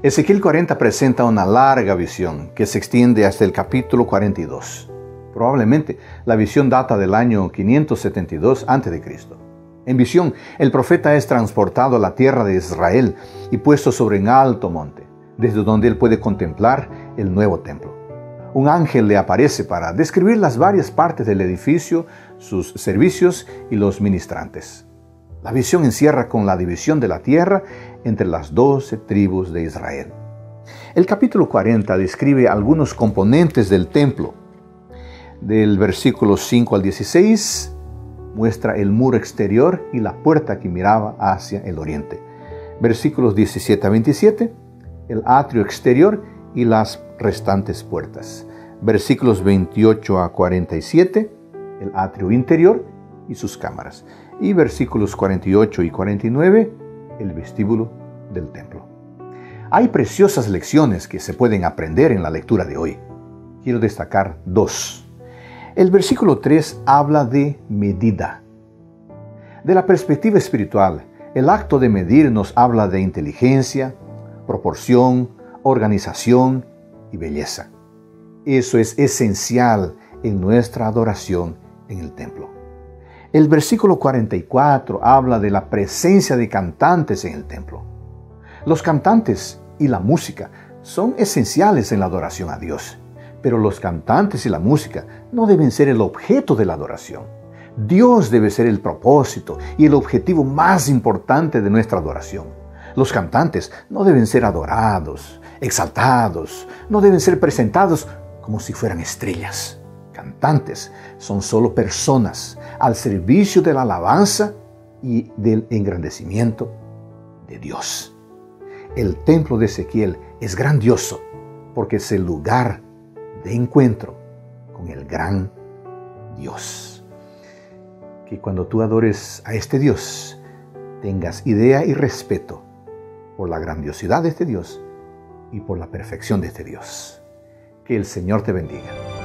Ezequiel 40 presenta una larga visión que se extiende hasta el capítulo 42. Probablemente la visión data del año 572 a.C. En visión, el profeta es transportado a la tierra de Israel y puesto sobre un alto monte, desde donde él puede contemplar el nuevo templo. Un ángel le aparece para describir las varias partes del edificio, sus servicios y los ministrantes. La visión encierra con la división de la tierra entre las 12 tribus de Israel. El capítulo 40 describe algunos componentes del templo. Del versículo 5 al 16 muestra el muro exterior y la puerta que miraba hacia el oriente. Versículos 17 a 27, el atrio exterior y las restantes puertas. Versículos 28 a 47, el atrio interior y sus cámaras. Y versículos 48 y 49, el vestíbulo del templo. Hay preciosas lecciones que se pueden aprender en la lectura de hoy. Quiero destacar dos. El versículo 3 habla de medida. De la perspectiva espiritual, el acto de medir nos habla de inteligencia, proporción, organización y belleza. Eso es esencial en nuestra adoración en el templo. El versículo 44 habla de la presencia de cantantes en el templo. Los cantantes y la música son esenciales en la adoración a Dios, pero los cantantes y la música no deben ser el objeto de la adoración. Dios debe ser el propósito y el objetivo más importante de nuestra adoración. Los cantantes no deben ser adorados, exaltados, no deben ser presentados como si fueran estrellas. Cantantes son solo personas al servicio de la alabanza y del engrandecimiento de Dios. El templo de Ezequiel es grandioso porque es el lugar de encuentro con el gran Dios. Que cuando tú adores a este Dios, tengas idea y respeto por la grandiosidad de este Dios y por la perfección de este Dios. Que el Señor te bendiga.